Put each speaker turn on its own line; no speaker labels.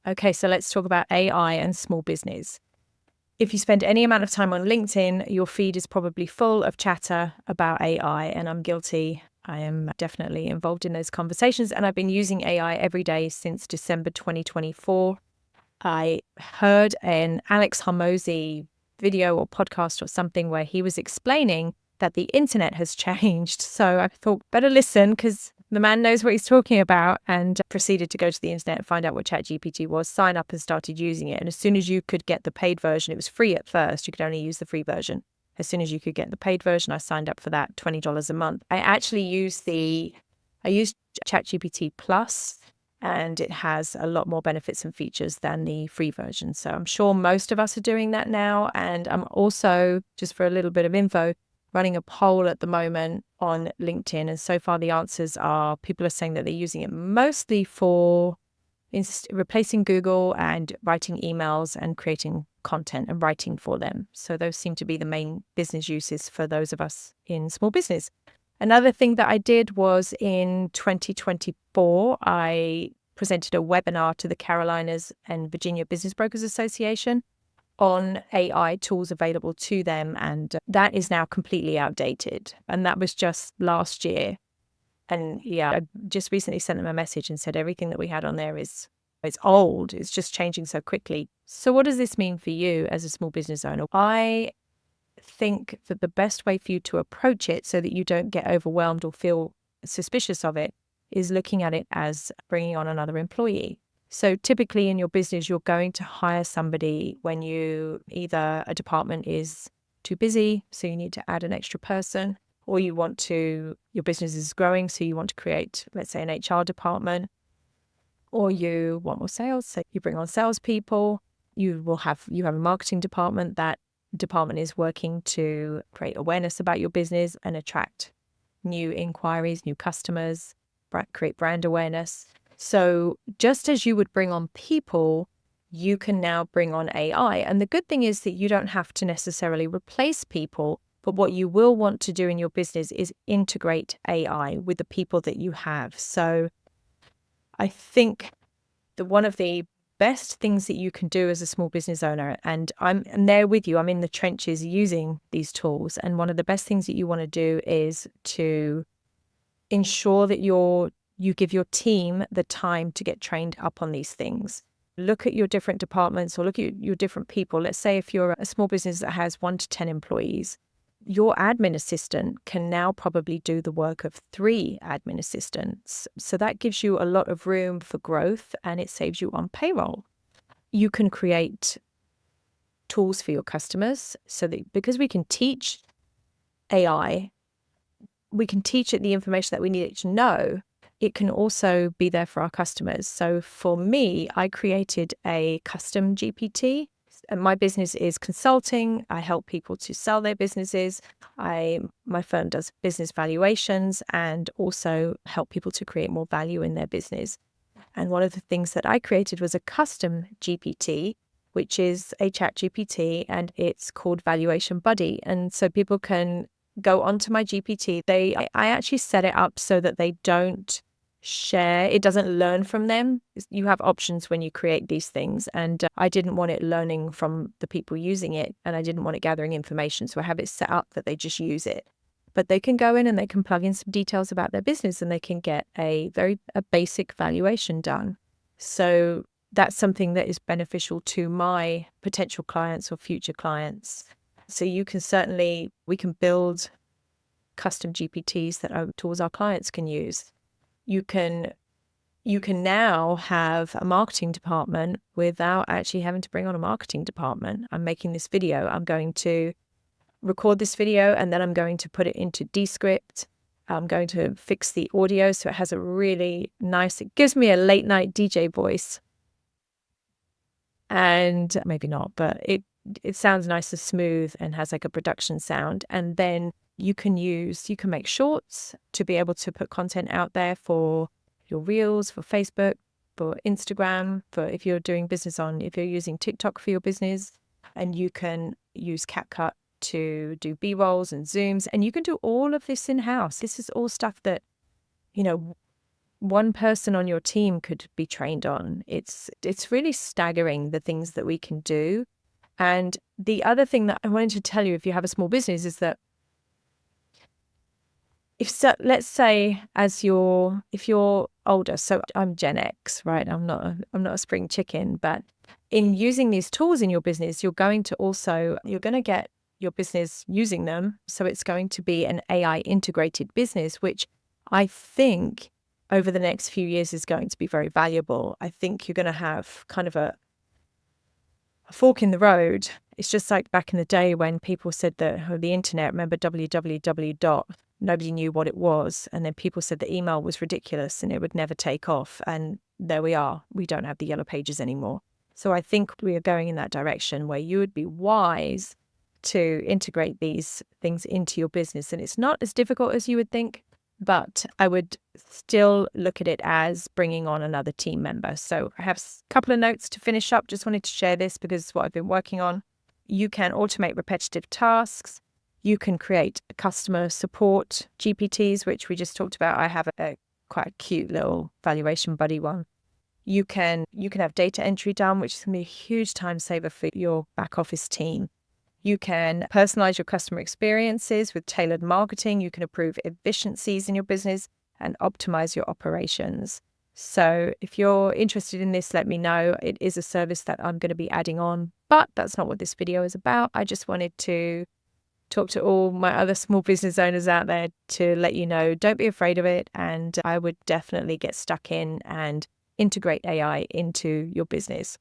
Okay, so let's talk about AI and small business. If you spend any amount of time on LinkedIn, your feed is probably full of chatter about AI, and I'm guilty. I am definitely involved in those conversations, and I've been using AI every day since December 2024. I heard an Alex Hormozy video or podcast or something where he was explaining that the internet has changed. So I thought, better listen because the man knows what he's talking about, and proceeded to go to the internet and find out what ChatGPT was, sign up and started using it. And as soon as you could get the paid version, it was free at first. You could only use the free version. As soon as you could get the paid version, I signed up for that, $20 a month. I actually used ChatGPT Plus, and it has a lot more benefits and features than the free version. So I'm sure most of us are doing that now. And I'm also, just for a little bit of info, running a poll at the moment on LinkedIn. And so far the answers are people are saying that they're using it mostly for replacing Google and writing emails and creating content and writing for them. So those seem to be the main business uses for those of us in small business. Another thing that I did was in 2024, I presented a webinar to the Carolinas and Virginia Business Brokers Association on AI tools available to them. And that is now completely outdated. And that was just last year. And yeah, I just recently sent them a message and said everything that we had on there it's old. It's just changing so quickly. So what does this mean for you as a small business owner? I think that the best way for you to approach it so that you don't get overwhelmed or feel suspicious of it is looking at it as bringing on another employee. So typically in your business, you're going to hire somebody when either a department is too busy, so you need to add an extra person, or your business is growing, so you want to create, let's say, an HR department, or you want more sales, so you bring on salespeople. You have a marketing department. That department is working to create awareness about your business and attract new inquiries, new customers, create brand awareness. So just as you would bring on people, you can now bring on AI. And the good thing is that you don't have to necessarily replace people, but what you will want to do in your business is integrate AI with the people that you have. So I think that one of the best things that you can do as a small business owner, and I'm there with you, I'm in the trenches using these tools. And one of the best things that you want to do is to ensure that you give your team the time to get trained up on these things. Look at your different departments or look at your different people. Let's say if you're a small business that has 1 to 10 employees, your admin assistant can now probably do the work of 3 admin assistants. So that gives you a lot of room for growth and it saves you on payroll. You can create tools for your customers so that because we can teach AI, we can teach it the information that we need it to know. It can also be there for our customers. So for me, I created a custom GPT. And my business is consulting. I help people to sell their businesses. My firm does business valuations and also help people to create more value in their business. And one of the things that I created was a custom GPT, which is a chat GPT, and it's called Valuation Buddy. And so people can go onto my GPT. I actually set it up so that they don't share. It doesn't learn from them. You have options when you create these things. And I didn't want it learning from the people using it. And I didn't want it gathering information. So I have it set up that they just use it. But they can go in and they can plug in some details about their business and they can get a basic valuation done. So that's something that is beneficial to my potential clients or future clients. So we can build custom GPTs that are tools our clients can use. You can now have a marketing department without actually having to bring on a marketing department. I'm making this video. I'm going to record this video and then I'm going to put it into Descript. I'm going to fix the audio so it has a really nice, it gives me a late night DJ voice. And maybe not, but it sounds nice and smooth and has like a production sound. And then you can make shorts to be able to put content out there for your reels, for Facebook, for Instagram, for if you're using TikTok for your business, and you can use CapCut to do B-rolls and Zooms, and you can do all of this in-house. This is all stuff that, one person on your team could be trained on. It's really staggering the things that we can do. And the other thing that I wanted to tell you, if you have a small business, is that let's say if you're older, so I'm Gen X, right? I'm not a spring chicken, but in using these tools in your business, you're going to get your business using them. So it's going to be an AI integrated business, which I think over the next few years is going to be very valuable. I think you're going to have kind of a fork in the road. It's just like back in the day when people said that the internet, remember www dot, nobody knew what it was. And then people said the email was ridiculous and it would never take off. And there we are. We don't have the yellow pages anymore. So I think we are going in that direction where you would be wise to integrate these things into your business. And it's not as difficult as you would think, but I would still look at it as bringing on another team member. So I have a couple of notes to finish up. Just wanted to share this because it's what I've been working on. You can automate repetitive tasks. You can create customer support GPTs, which we just talked about. I have a quite cute little valuation buddy one. You can have data entry done, which is going to be a huge time saver for your back office team. You can personalize your customer experiences with tailored marketing. You can improve efficiencies in your business and optimize your operations. So if you're interested in this, let me know. It is a service that I'm going to be adding on, but that's not what this video is about. I just wanted to talk to all my other small business owners out there to let you know, don't be afraid of it. And I would definitely get stuck in and integrate AI into your business.